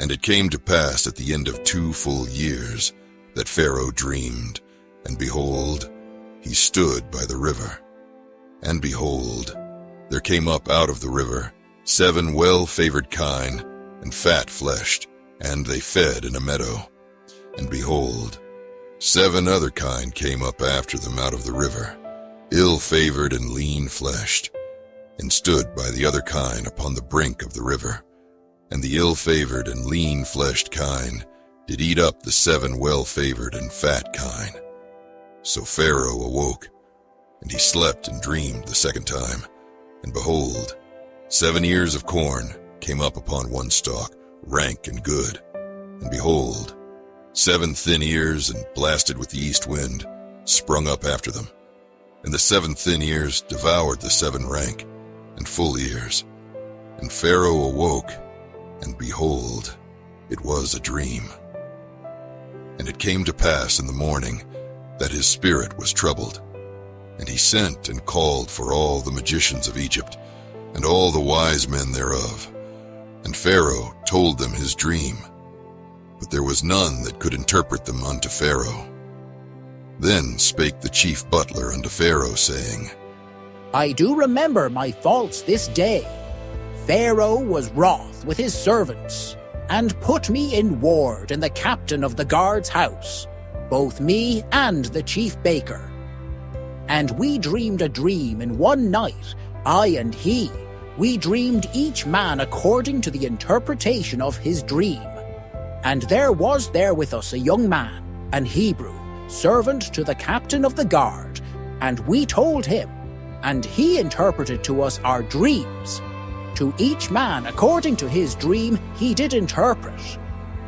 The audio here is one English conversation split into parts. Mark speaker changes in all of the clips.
Speaker 1: And it came to pass at the end of 2 full years that Pharaoh dreamed, and behold, he stood by the river. And behold, there came up out of the river 7 well-favored kine, and fat-fleshed, and they fed in a meadow. And behold, 7 other kine came up after them out of the river, ill-favored and lean-fleshed, and stood by the other kine upon the brink of the river. And the ill-favored and lean-fleshed kine did eat up the 7 well-favored and fat kine. So Pharaoh awoke, and he slept and dreamed the second time. And behold, 7 ears of corn came up upon one stalk, rank and good. And behold, 7 thin ears and blasted with the east wind sprung up after them. And the 7 thin ears devoured the 7 rank and full ears. And Pharaoh awoke, and behold, it was a dream. And it came to pass in the morning that his spirit was troubled. And he sent and called for all the magicians of Egypt, and all the wise men thereof. And Pharaoh told them his dream, but there was none that could interpret them unto Pharaoh. Then spake the chief butler unto Pharaoh, saying,
Speaker 2: I do remember my faults this day. Pharaoh was wroth with his servants, and put me in ward in the captain of the guard's house, both me and the chief baker. And we dreamed a dream in one night, I and he. We dreamed each man according to the interpretation of his dream. And there was there with us a young man, an Hebrew, servant to the captain of the guard, and we told him, and he interpreted to us our dreams. To each man according to his dream he did interpret.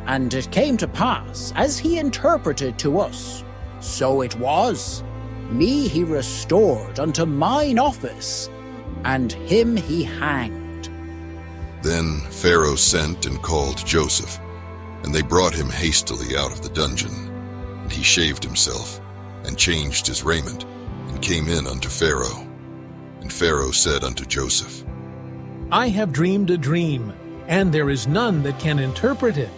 Speaker 2: And it came to pass, as he interpreted to us, so it was. Me he restored unto mine office, and him he hanged.
Speaker 1: Then Pharaoh sent and called Joseph, and they brought him hastily out of the dungeon. And he shaved himself, and changed his raiment, and came in unto Pharaoh. And Pharaoh said unto Joseph,
Speaker 3: I have dreamed a dream, and there is none that can interpret it.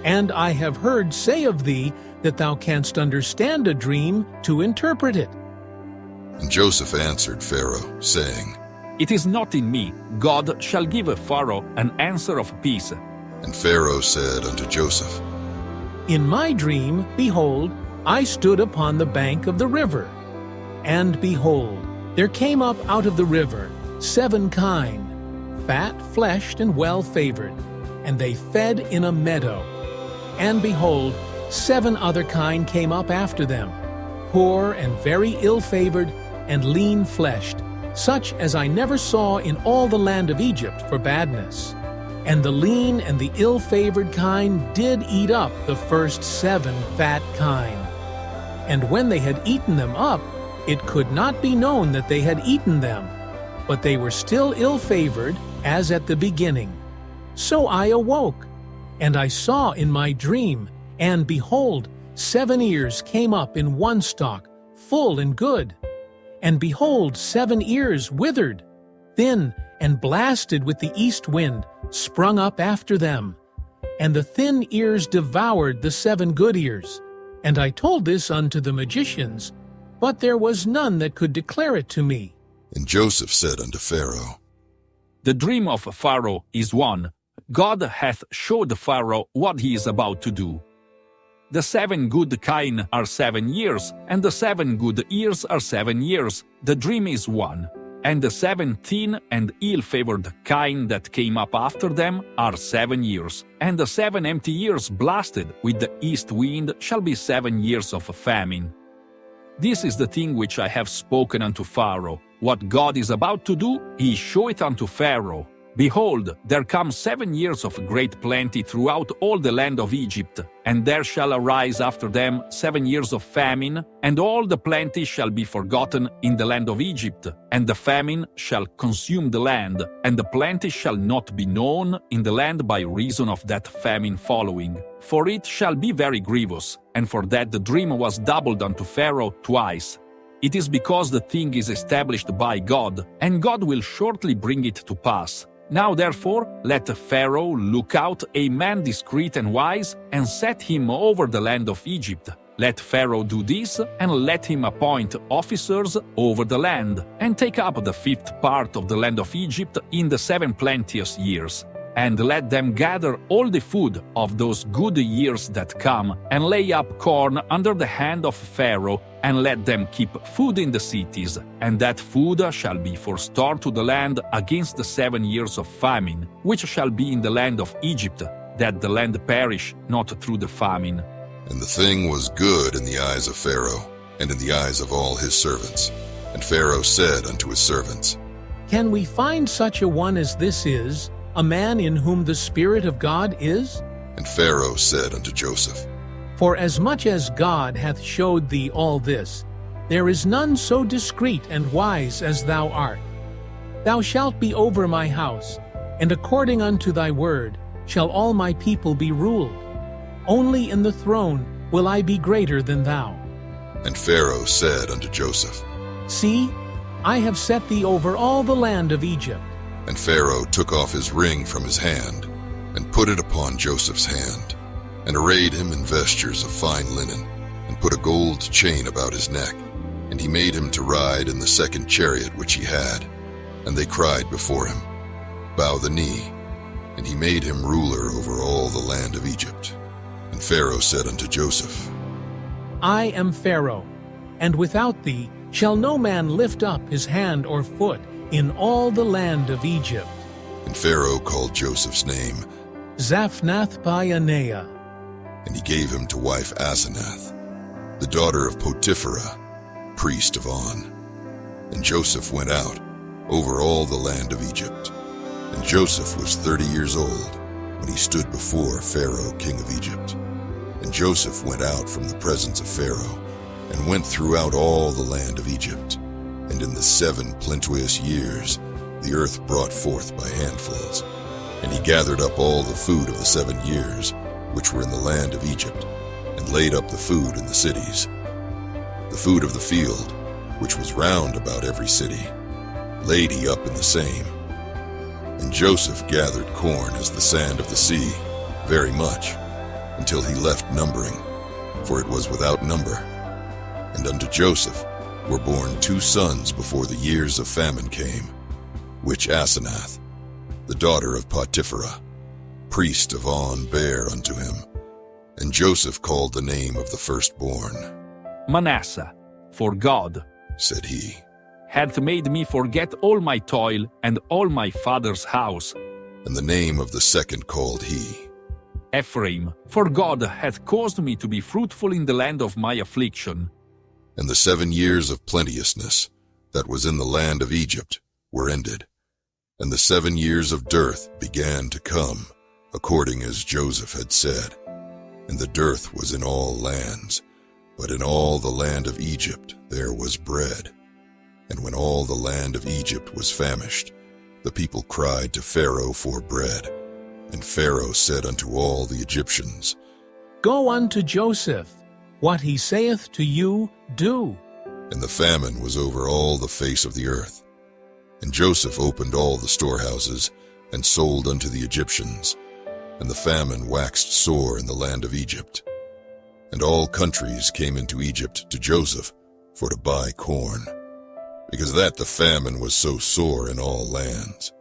Speaker 3: And I have heard say of thee that thou canst understand a dream to interpret it.
Speaker 1: And Joseph answered Pharaoh, saying,
Speaker 4: It is not in me. God shall give Pharaoh an answer of peace.
Speaker 1: And Pharaoh said unto Joseph,
Speaker 3: In my dream, behold, I stood upon the bank of the river. And behold, there came up out of the river 7 kine, fat-fleshed and well-favored, and they fed in a meadow. And behold, 7 other kine came up after them, poor and very ill-favored and lean-fleshed, such as I never saw in all the land of Egypt for badness. And the lean and the ill-favored kine did eat up the first 7 fat kine. And when they had eaten them up, it could not be known that they had eaten them, but they were still ill-favored as at the beginning. So I awoke, and I saw in my dream, and behold, 7 ears came up in one stalk, full and good. And behold, 7 ears withered, thin and blasted with the east wind, sprung up after them. And the thin ears devoured the 7 good ears. And I told this unto the magicians, but there was none that could declare it to me.
Speaker 1: And Joseph said unto Pharaoh,
Speaker 4: The dream of Pharaoh is one. God hath showed Pharaoh what he is about to do. The 7 good kine are 7 years, and the 7 good ears are 7 years. The dream is one. And the 7 thin and ill-favored kine that came up after them are 7 years. And the 7 empty years blasted with the east wind shall be 7 years of famine. This is the thing which I have spoken unto Pharaoh. What God is about to do, he showeth unto Pharaoh. Behold, there come 7 years of great plenty throughout all the land of Egypt, and there shall arise after them 7 years of famine, and all the plenty shall be forgotten in the land of Egypt, and the famine shall consume the land, and the plenty shall not be known in the land by reason of that famine following. For it shall be very grievous, and for that the dream was doubled unto Pharaoh twice. It is because the thing is established by God, and God will shortly bring it to pass. Now therefore, let Pharaoh look out a man discreet and wise, and set him over the land of Egypt. Let Pharaoh do this, and let him appoint officers over the land, and take up the 5th part of the land of Egypt in the 7 plenteous years. And let them gather all the food of those good years that come, and lay up corn under the hand of Pharaoh, and let them keep food in the cities, and that food shall be for store to the land against the 7 years of famine, which shall be in the land of Egypt, that the land perish not through the famine.
Speaker 1: And the thing was good in the eyes of Pharaoh, and in the eyes of all his servants. And Pharaoh said unto his servants,
Speaker 3: Can we find such a one as this is, a man in whom the Spirit of God is?
Speaker 1: And Pharaoh said unto Joseph,
Speaker 3: For as much as God hath showed thee all this, there is none so discreet and wise as thou art. Thou shalt be over my house, and according unto thy word shall all my people be ruled. Only in the throne will I be greater than thou.
Speaker 1: And Pharaoh said unto Joseph,
Speaker 3: See, I have set thee over all the land of Egypt.
Speaker 1: And Pharaoh took off his ring from his hand, and put it upon Joseph's hand, and arrayed him in vestures of fine linen, and put a gold chain about his neck. And he made him to ride in the 2nd chariot which he had. And they cried before him, Bow the knee. And he made him ruler over all the land of Egypt. And Pharaoh said unto Joseph,
Speaker 3: I am Pharaoh, and without thee shall no man lift up his hand or foot in all the land of Egypt.
Speaker 1: And Pharaoh called Joseph's name
Speaker 3: Zaphnath-Paaneah.
Speaker 1: And he gave him to wife Asenath, the daughter of Potiphera, priest of On. And Joseph went out over all the land of Egypt. And Joseph was 30 years old when he stood before Pharaoh king of Egypt. And Joseph went out from the presence of Pharaoh, and went throughout all the land of Egypt. And in the 7 plenteous years the earth brought forth by handfuls. And he gathered up all the food of the 7 years which were in the land of Egypt, and laid up the food in the cities. The food of the field, which was round about every city, laid he up in the same. And Joseph gathered corn as the sand of the sea, very much, until he left numbering, for it was without number. And unto Joseph were born 2 sons before the years of famine came, which Asenath, the daughter of Potiphera, priest of On, bare unto him. And Joseph called the name of the firstborn
Speaker 4: Manasseh, for God,
Speaker 1: said he,
Speaker 4: hath made me forget all my toil and all my father's house.
Speaker 1: and the name of the second called he
Speaker 4: Ephraim, for God hath caused me to be fruitful in the land of my affliction.
Speaker 1: And the 7 years of plenteousness that was in the land of Egypt were ended, and the 7 years of dearth began to come, according as Joseph had said. And the dearth was in all lands, but in all the land of Egypt there was bread. And when all the land of Egypt was famished, the people cried to Pharaoh for bread. And Pharaoh said unto all the Egyptians,
Speaker 3: Go unto Joseph, what he saith to you, do.
Speaker 1: And the famine was over all the face of the earth. And Joseph opened all the storehouses, and sold unto the Egyptians. And the famine waxed sore in the land of Egypt. And all countries came into Egypt to Joseph for to buy corn, because that the famine was so sore in all lands.